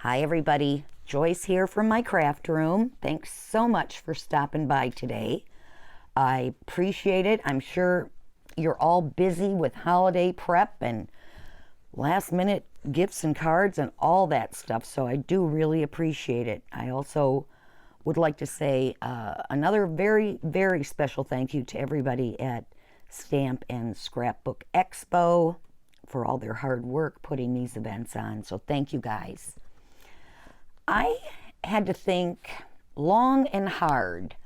Hi everybody, Joyce here from my craft room. Thanks so much for stopping by today. I appreciate it. I'm sure you're all busy with holiday prep and last minute gifts and cards and all that stuff, so I do really appreciate it. I also would like to say another very, very special thank you to everybody at Stamp and Scrapbook Expo for all their hard work putting these events on, so thank you guys. I had to think long and hard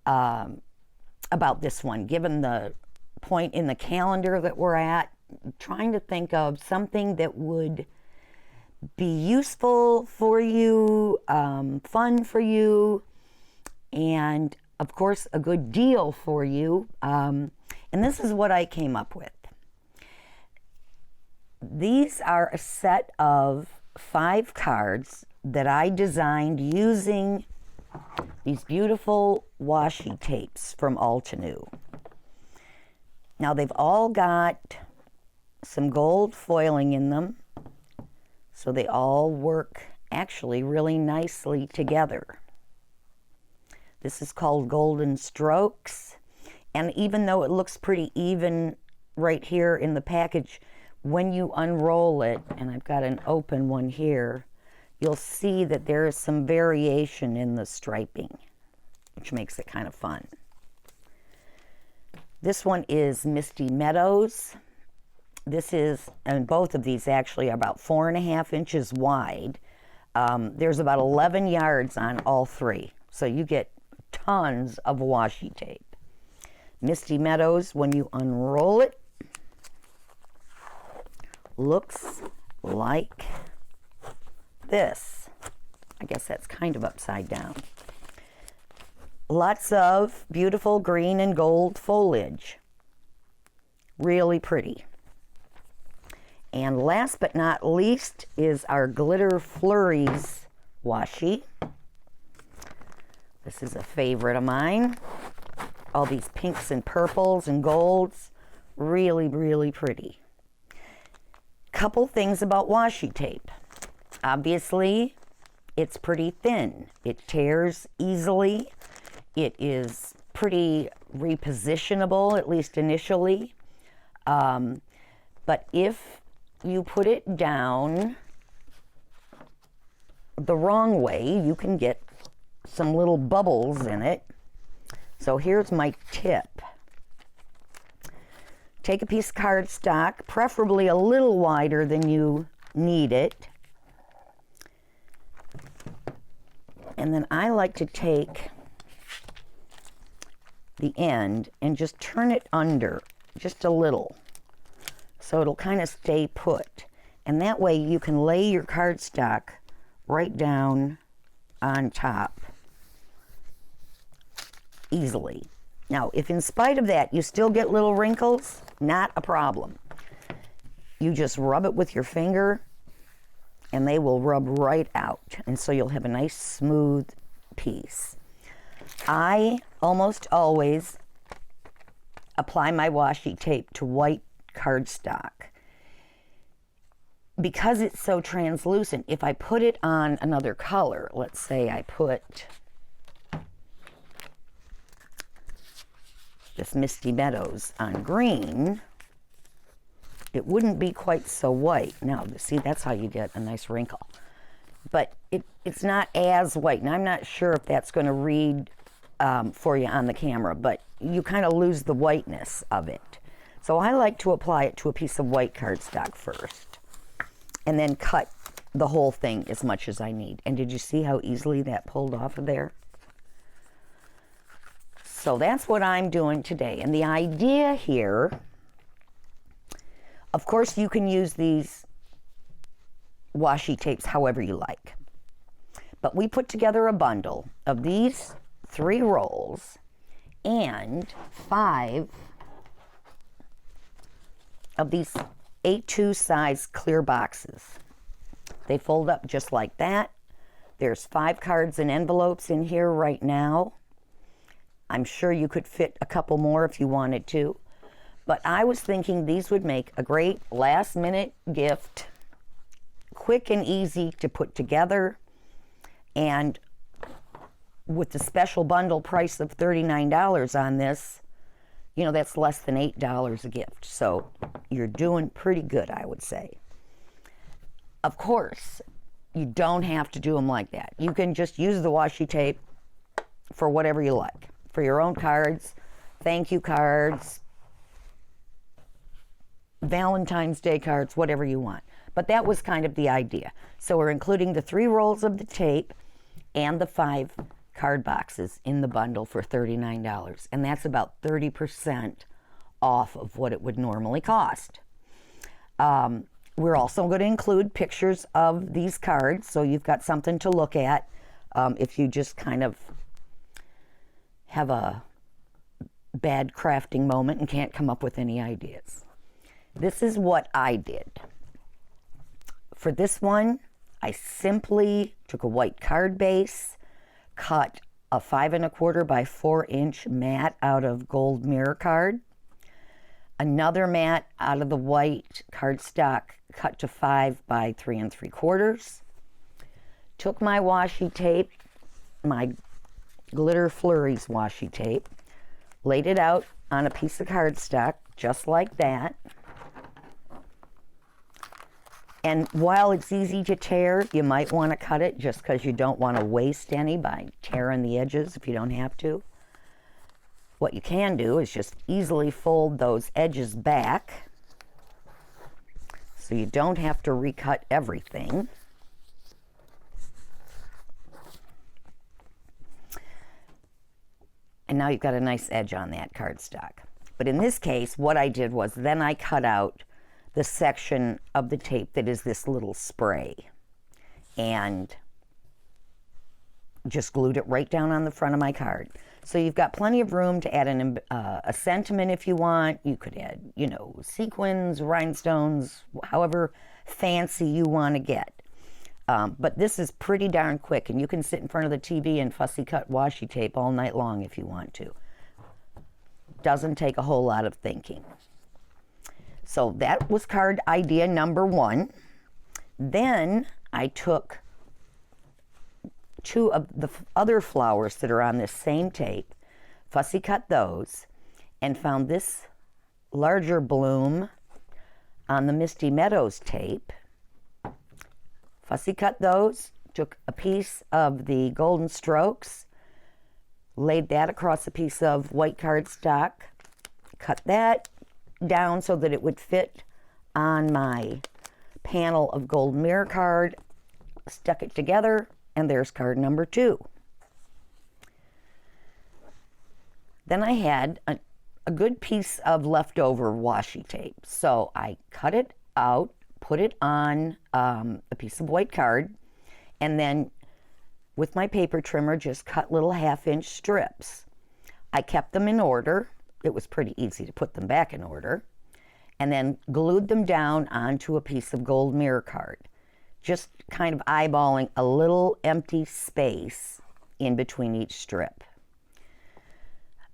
about this one, given the point in the calendar that we're at, trying to think of something that would be useful for you, fun for you, and of course a good deal for you. And this is what I came up with. These are a set of 5 cards that I designed using these beautiful washi tapes from Altenew. Now they've all got some gold foiling in them, so they all work actually really nicely together. This is called Golden Strokes, and even though it looks pretty even right here in the package, when you unroll it, and I've got an open one here, you'll see that there is some variation in the striping, which makes it kind of fun. This one is Misty Meadows. This is, and both of these actually are about 4.5 inches wide. There's about 11 yards on all 3, so you get tons of washi tape. Misty Meadows, when you unroll it, looks like this. I guess that's kind of upside down. Lots of beautiful green and gold foliage. Really pretty. And last but not least is our Glitter Flurries washi. This is a favorite of mine. All these pinks and purples and golds. Really, really pretty. Couple things about washi tape. Obviously, it's pretty thin. It tears easily. It is pretty repositionable, at least initially. But if you put it down the wrong way, you can get some little bubbles in it. So here's my tip. Take a piece of cardstock, preferably a little wider than you need it. And then I like to take the end and just turn it under just a little, so it'll kind of stay put. And that way you can lay your cardstock right down on top easily. Now, if in spite of that you still get little wrinkles, not a problem. You just rub it with your finger and they will rub right out. And so you'll have a nice smooth piece. I almost always apply my washi tape to white cardstock. Because it's so translucent, if I put it on another color, let's say I put this Misty Meadows on green, it wouldn't be quite so white. Now, see, that's how you get a nice wrinkle. But it's not as white, and I'm not sure if that's going to read for you on the camera, but you kind of lose the whiteness of it. So I like to apply it to a piece of white cardstock first, and then cut the whole thing as much as I need. And did you see how easily that pulled off of there? So that's what I'm doing today. And the idea here, of course, you can use these washi tapes however you like. But we put together a bundle of these 3 rolls and 5 of these A2 size clear boxes. They fold up just like that. There's 5 cards and envelopes in here right now. I'm sure you could fit a couple more if you wanted to. But I was thinking these would make a great last minute gift quick and easy to put together. And with the special bundle price of $39 on this, you know, that's less than $8 a gift. So you're doing pretty good, I would say. Of course, you don't have to do them like that. You can just use the washi tape for whatever you like. For your own cards, thank you cards, Valentine's Day cards, whatever you want. But that was kind of the idea. So we're including the 3 rolls of the tape and the 5 card boxes in the bundle for $39. And that's about 30% off of what it would normally cost. We're also going to include pictures of these cards, so you've got something to look at if you just kind of have a bad crafting moment and can't come up with any ideas. This is what I did. For this one, I simply took a white card base, cut a 5 1/4 by 4-inch mat out of gold mirror card, another mat out of the white cardstock cut to 5 by 3 3/4, took my washi tape, my glitter Flurries washi tape, laid it out on a piece of cardstock just like that. And while it's easy to tear, you might want to cut it just because you don't want to waste any by tearing the edges if you don't have to. What you can do is just easily fold those edges back so you don't have to recut everything. And now you've got a nice edge on that cardstock. But in this case, what I did was then I cut out the section of the tape that is this little spray and just glued it right down on the front of my card. So you've got plenty of room to add a sentiment if you want. You could add, you know, sequins, rhinestones, however fancy you want to get. But this is pretty darn quick, and you can sit in front of the TV and fussy cut washi tape all night long if you want to. Doesn't take a whole lot of thinking. So that was card idea number 1. Then I took 2 of the other flowers that are on this same tape, fussy cut those, and found this larger bloom on the Misty Meadows tape. Fussy cut those, took a piece of the Golden Strokes, laid that across a piece of white cardstock, cut that down so that it would fit on my panel of gold mirror card, stuck it together, and there's card number 2. Then I had a good piece of leftover washi tape, so I cut it out, put it on a piece of white card, and then with my paper trimmer just cut little 1/2-inch strips. I kept them in order. It was pretty easy to put them back in order, and then glued them down onto a piece of gold mirror card, just kind of eyeballing a little empty space in between each strip.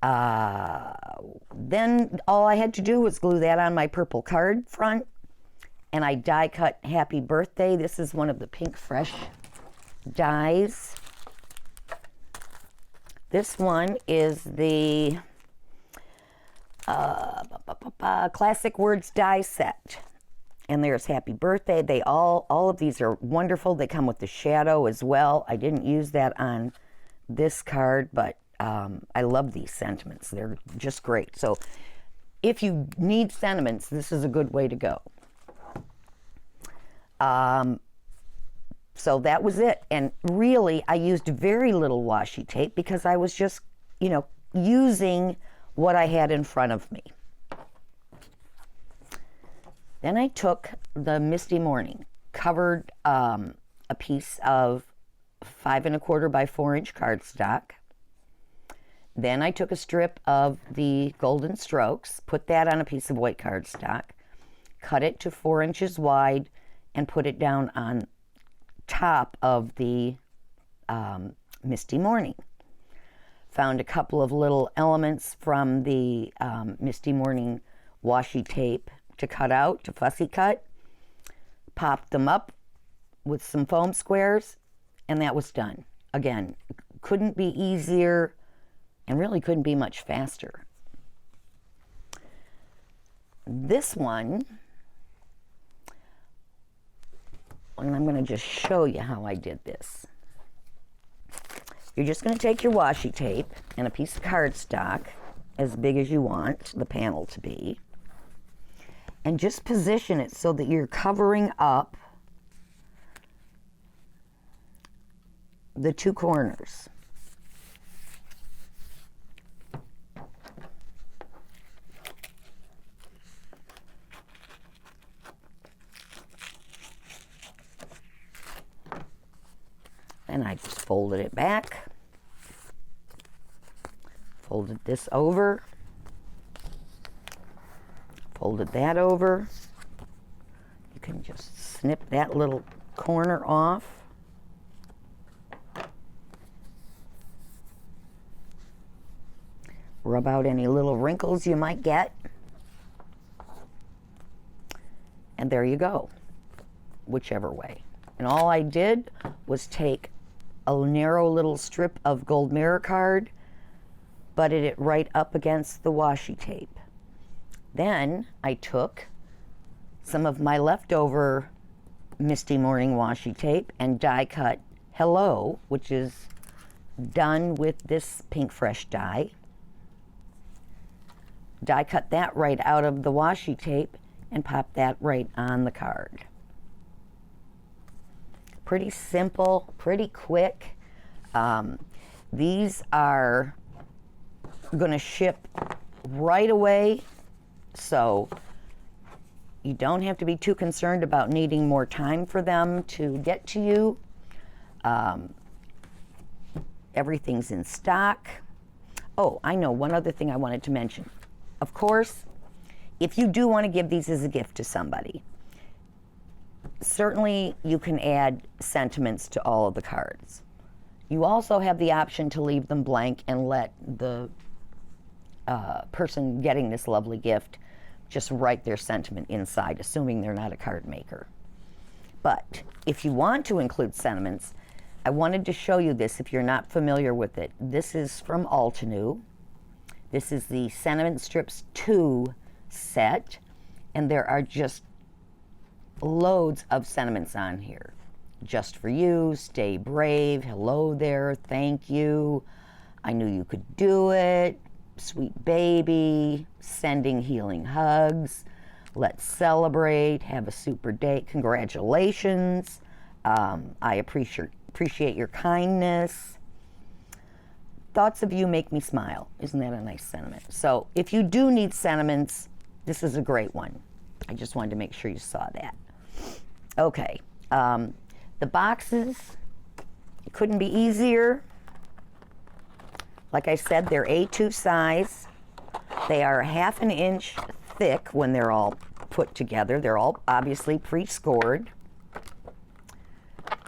Then all I had to do was glue that on my purple card front, and I die cut Happy Birthday. This is one of the Pink Fresh dies. This one is the Classic Words die set. And there's Happy Birthday. They all of these are wonderful. They come with the shadow as well. I didn't use that on this card, but I love these sentiments. They're just great. So if you need sentiments, this is a good way to go. So that was it. And really, I used very little washi tape because I was just, you know, using what I had in front of me. Then I took the Misty Morning, covered a piece of 5 1/4 by 4-inch cardstock. Then I took a strip of the Golden Strokes, put that on a piece of white cardstock, cut it to 4 inches wide, and put it down on top of the Misty Morning. Found a couple of little elements from the Misty Morning washi tape to cut out, to fussy cut, popped them up with some foam squares, and that was done. Again, couldn't be easier and really couldn't be much faster. This one, and I'm going to just show you how I did this. You're just going to take your washi tape and a piece of cardstock, as big as you want the panel to be, and just position it so that you're covering up the two corners. And I just folded it back, folded this over, folded that over. You can just snip that little corner off. Rub out any little wrinkles you might get. And there you go, whichever way. And all I did was take a narrow little strip of gold mirror card, butted it right up against the washi tape. Then I took some of my leftover Misty Morning washi tape and die cut Hello, which is done with this Pink Fresh die. Die cut that right out of the washi tape and pop that right on the card. Pretty simple, pretty quick. These are going to ship right away, so you don't have to be too concerned about needing more time for them to get to you. Everything's in stock. Oh, I know one other thing I wanted to mention. Of course, if you do want to give these as a gift to somebody, certainly you can add sentiments to all of the cards. You also have the option to leave them blank and let the person getting this lovely gift just write their sentiment inside, assuming they're not a card maker. But if you want to include sentiments, I wanted to show you this if you're not familiar with it. This is from Altenew. This is the Sentiment Strips 2 set, and there are just loads of sentiments on here. Just for you, stay brave, hello there, thank you, I knew you could do it, sweet baby, sending healing hugs, let's celebrate, have a super day, congratulations, I appreciate your kindness, thoughts of you make me smile. Isn't that a nice sentiment? So if you do need sentiments, this is a great one. I just wanted to make sure you saw that. Okay, the boxes, it couldn't be easier. Like I said, they're A2 size. They are 1/2 inch thick when they're all put together. They're all obviously pre-scored.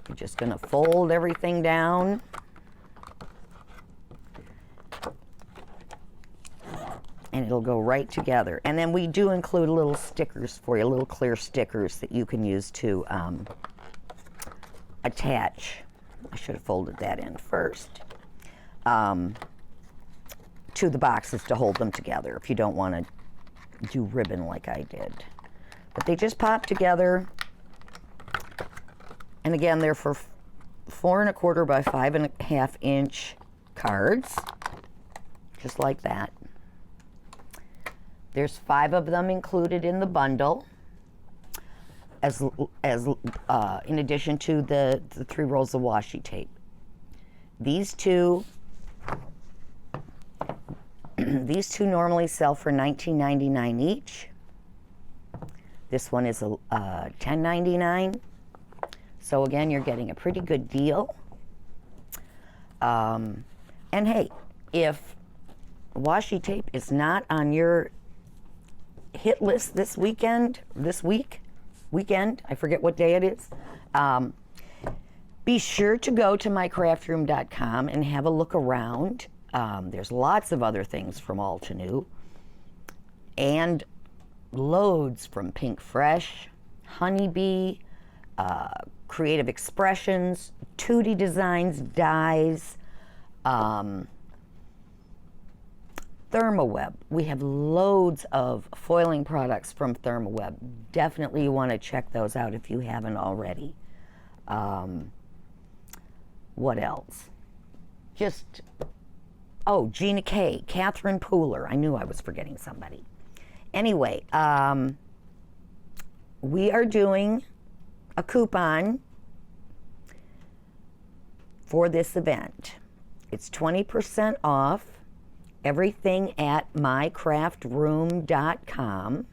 You're just going to fold everything down. And it'll go right together. And then we do include little stickers for you, little clear stickers that you can use to attach. I should have folded that in first. To the boxes to hold them together if you don't want to do ribbon like I did. But they just pop together. And again, they're for 4 1/4 by 5 1/2 inch cards, just like that. There's 5 of them included in the bundle, as in addition to the 3 rolls of washi tape. These two normally sell for $19.99 each. This one is $10.99. So again, you're getting a pretty good deal. And hey, if washi tape is not on your hit list this weekend, I forget what day it is, be sure to go to mycraftroom.com and have a look around. There's lots of other things from Altenew and loads from Pink Fresh, Honeybee, creative expressions, 2D designs, dies, ThermaWeb. We have loads of foiling products from ThermaWeb. Definitely you want to check those out if you haven't already. What else? Just, oh, Gina K, Catherine Pooler. I knew I was forgetting somebody. Anyway, we are doing a coupon for this event. It's 20% off everything at mycraftroom.com,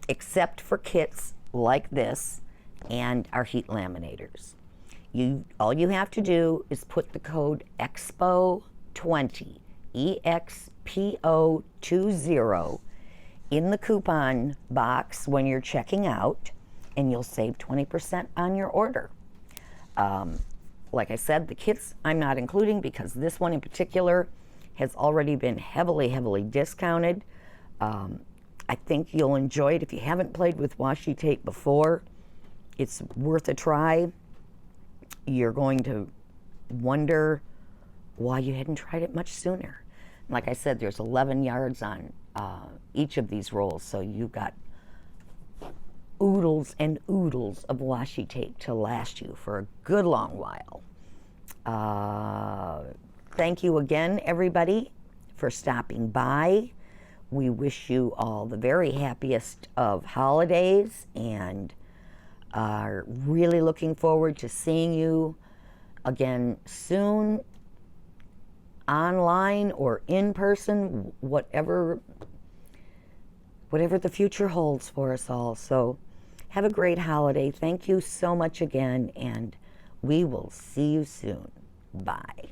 except for kits like this and our heat laminators. All you have to do is put the code EXPO20, EXPO20, in the coupon box when you're checking out, and you'll save 20% on your order. Like I said, the kits I'm not including because this one in particular has already been heavily, heavily discounted. I think you'll enjoy it. If you haven't played with washi tape before, it's worth a try. You're going to wonder why you hadn't tried it much sooner. Like I said, there's 11 yards on each of these rolls, so you've got oodles and oodles of washi tape to last you for a good long while. Thank you again, everybody, for stopping by. We wish you all the very happiest of holidays and are really looking forward to seeing you again soon, online or in person, whatever the future holds for us all. So have a great holiday. Thank you so much again, and we will see you soon. Bye.